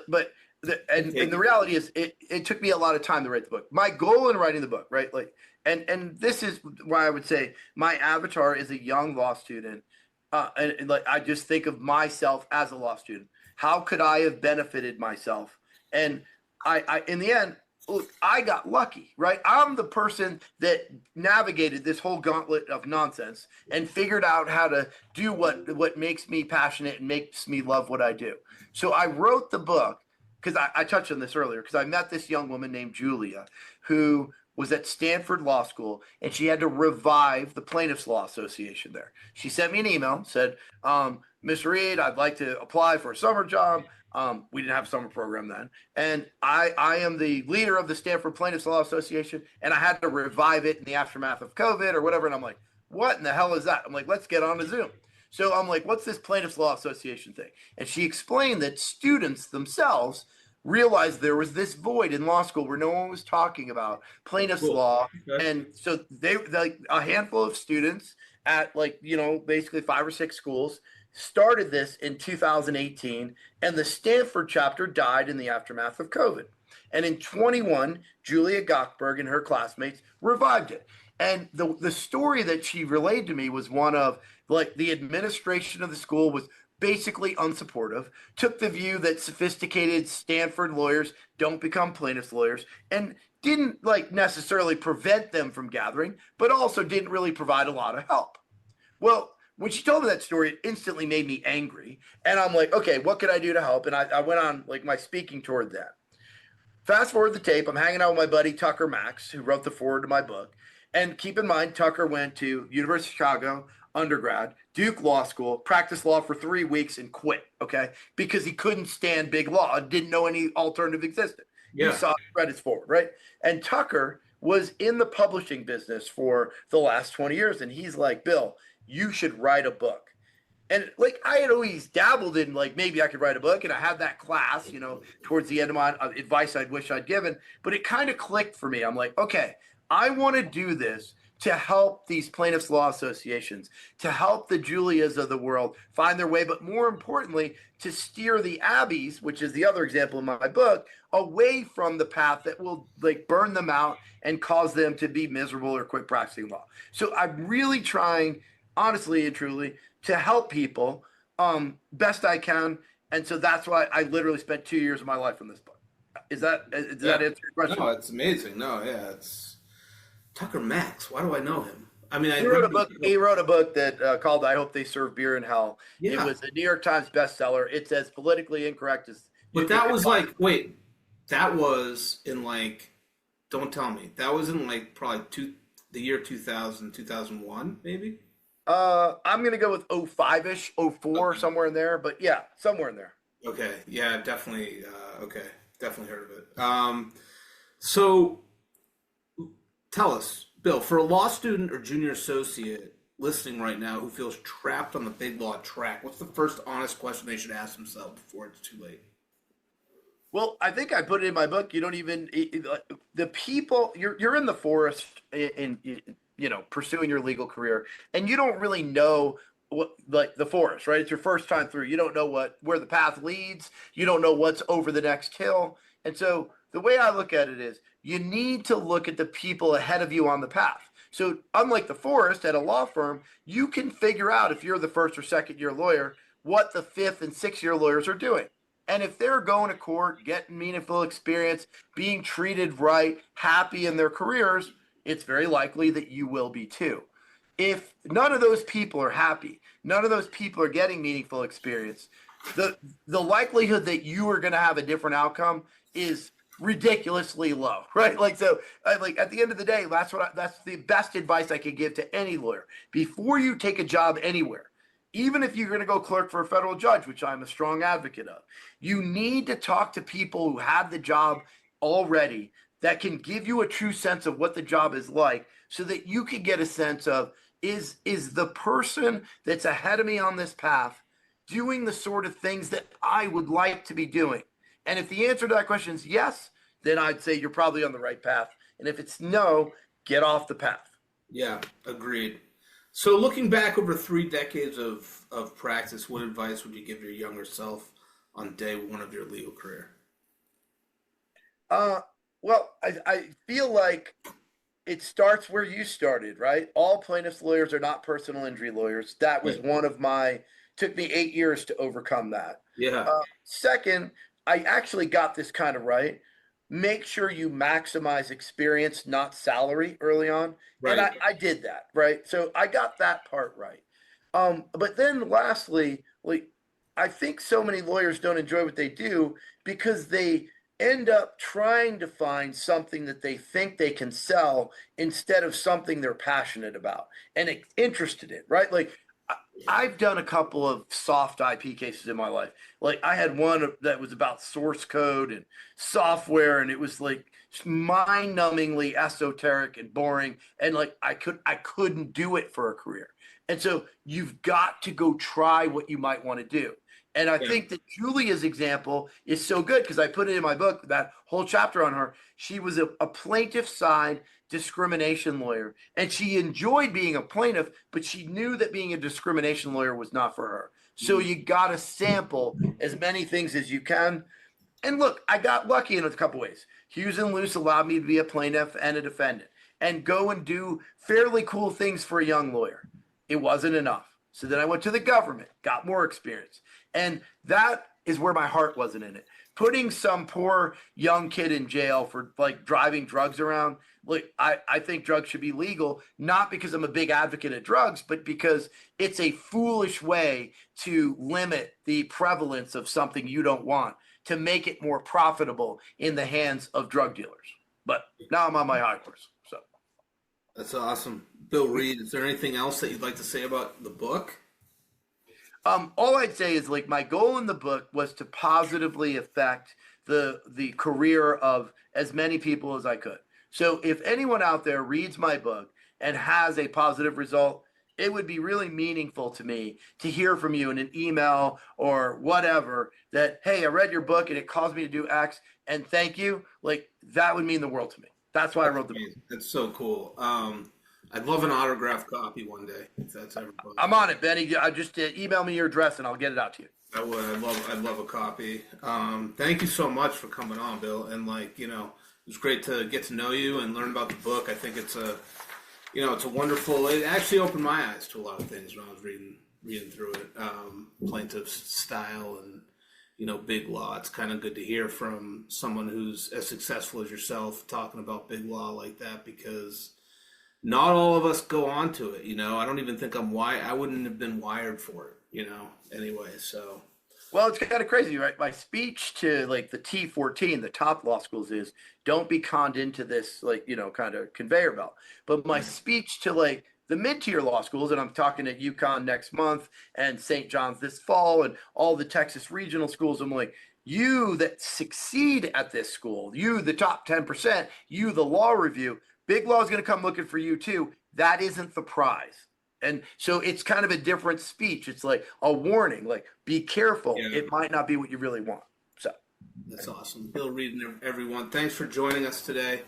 But And the reality is it took me a lot of time to write the book. My goal in writing the book, right? Like, and this is why I would say my avatar is a young law student. And like, I just think of myself as a law student. How could I have benefited myself? And I in the end, look, I got lucky, right? I'm the person that navigated this whole gauntlet of nonsense and figured out how to do what makes me passionate and makes me love what I do. So I wrote the book because I touched on this earlier, because I met this young woman named Julia who was at Stanford Law School, and she had to revive the Plaintiffs Law Association there. She sent me an email, said, Miss Reid, I'd like to apply for a summer job. We didn't have a summer program then. And I am the leader of the Stanford Plaintiffs Law Association, and I had to revive it in the aftermath of COVID or whatever. And I'm like, what in the hell is that? I'm like, let's get on a Zoom. So I'm like, what's this Plaintiffs Law Association thing? And she explained that students themselves realized there was this void in law school where no one was talking about plaintiff's law. Okay. And so they like a handful of students at like, basically 5 or 6 schools started this in 2018, and the Stanford chapter died in the aftermath of COVID. And in 21, Julia Gockberg and her classmates revived it. And the story that she relayed to me was one of like the administration of the school was basically unsupportive, took the view that sophisticated Stanford lawyers don't become plaintiffs lawyers, and didn't like necessarily prevent them from gathering, but also didn't really provide a lot of help. Well, when she told me that story, it instantly made me angry. And I'm like, okay, what could I do to help? And I went on like my speaking toward that. Fast forward the tape, I'm hanging out with my buddy Tucker Max, who wrote the foreword to my book. And keep in mind, Tucker went to University of Chicago undergrad, Duke Law School, practiced law for 3 weeks and quit, okay? Because he couldn't stand big law, didn't know any alternative existed. Yeah. He saw credits forward, right? And Tucker was in the publishing business for the last 20 years. And he's like, Bill, you should write a book. And like I had always dabbled in like maybe I could write a book, and I had that class, towards the end of my advice I'd wish I'd given, but it kind of clicked for me. I'm like, okay, I want to do this to help these plaintiffs' law associations, to help the Julias of the world find their way, but more importantly, to steer the Abbeys, which is the other example in my book, away from the path that will like burn them out and cause them to be miserable or quit practicing law. So I'm really trying, honestly and truly, to help people best I can. And so that's why I literally spent 2 years of my life on this book. Does that answer your question? No, it's amazing. No, yeah, it's Tucker Max. Why do I know him? I mean, he wrote a book that called "I Hope They Serve Beer in Hell." Yeah. It was a New York Times bestseller. It's as politically incorrect as. But that was like, wait, that was in like, don't tell me, that was in like probably the year 2000, 2001, maybe. I'm gonna go with 05-ish, 04, okay. Somewhere in there. But yeah, somewhere in there. Okay. Yeah, definitely. Okay, definitely heard of it. So. Tell us, Bill, for a law student or junior associate listening right now who feels trapped on the big law track, what's the first honest question they should ask themselves before it's too late? Well, I think I put it in my book. You don't even the people you're in the forest in pursuing your legal career, and you don't really know what like the forest, right? It's your first time through. You don't know where the path leads. You don't know what's over the next hill, and so the way I look at it is you need to look at the people ahead of you on the path. So unlike the forest at a law firm, you can figure out if you're the first or second year lawyer, what the 5th and 6th year lawyers are doing. And if they're going to court, getting meaningful experience, being treated right, happy in their careers, it's very likely that you will be too. If none of those people are happy, none of those people are getting meaningful experience, the likelihood that you are going to have a different outcome is ridiculously low, right? Like, so like at the end of the day, that's the best advice I could give to any lawyer. Before you take a job anywhere, even if you're going to go clerk for a federal judge, which I'm a strong advocate of, you need to talk to people who have the job already that can give you a true sense of what the job is like, so that you can get a sense of, is the person that's ahead of me on this path doing the sort of things that I would like to be doing? And if the answer to that question is yes, then I'd say you're probably on the right path. And if it's no, get off the path. Yeah, agreed. So looking back over 3 decades of practice, what advice would you give your younger self on day one of your legal career? Well, I feel like it starts where you started, right? All plaintiffs' lawyers are not personal injury lawyers. That was Right. took me 8 years to overcome that. Yeah. Second, I actually got this kind of right. Make sure you maximize experience, not salary early on. And Right. I did that, right? So I got that part right. But then lastly, like, I think so many lawyers don't enjoy what they do because they end up trying to find something that they think they can sell instead of something they're passionate about and interested in, right? Like I've done a couple of soft IP cases in my life. Like I had one that was about source code and software, and it was like mind-numbingly esoteric and boring, and like I couldn't do it for a career. And so you've got to go try what you might want to do. And I Yeah. think that Julia's example is so good because I put it in my book, that whole chapter on her. She was a plaintiff-side discrimination lawyer, and she enjoyed being a plaintiff, but she knew that being a discrimination lawyer was not for her. So you got to sample as many things as you can. And look, I got lucky in a couple ways. Hughes and Luce allowed me to be a plaintiff and a defendant and go and do fairly cool things for a young lawyer. It wasn't enough. So then I went to the government, got more experience. And that is where my heart wasn't in it. Putting some poor young kid in jail for like driving drugs around. Like I think drugs should be legal, not because I'm a big advocate of drugs, but because it's a foolish way to limit the prevalence of something you don't want, to make it more profitable in the hands of drug dealers. But now I'm on my high horse. So That's awesome. Bill Reid, is there anything else that you'd like to say about the book? all I'd say is like my goal in the book was to positively affect the career of as many people as I could. So if anyone out there reads my book and has a positive result, it would be really meaningful to me to hear from you in an email or whatever that, hey, I read your book and it caused me to do X, and thank you. Like that would mean the world to me. That's why I wrote the book. That's so cool. I'd love an autographed copy one day if that's ever possible. I'm on it, Benny. I just email me your address and I'll get it out to you. I would. I'd love a copy. Thank you so much for coming on, Bill. And like, it was great to get to know you and learn about the book. I think it's a wonderful. It actually opened my eyes to a lot of things when I was reading through it. Plaintiff's style and BigLaw. It's kind of good to hear from someone who's as successful as yourself talking about BigLaw like that, because not all of us go on to it. I don't even think I wouldn't have been wired for it. Anyway. So. Well, it's kind of crazy, right? My speech to like the T14, the top law schools, is don't be conned into this, kind of conveyor belt. But my speech to like the mid-tier law schools, and I'm talking at UConn next month and St. John's this fall and all the Texas regional schools, I'm like, you that succeed at this school, you, the top 10%, you, the law review, BigLaw is going to come looking for you too. That isn't the prize. And so it's kind of a different speech. It's like a warning, like be careful. Yeah. It might not be what you really want. So That's awesome. Bill Reid and everyone, thanks for joining us today.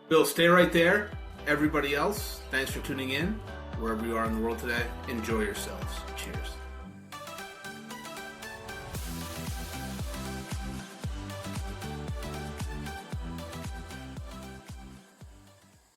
Bill, stay right there. Everybody else, thanks for tuning in. Wherever you are in the world today, enjoy yourselves. Cheers.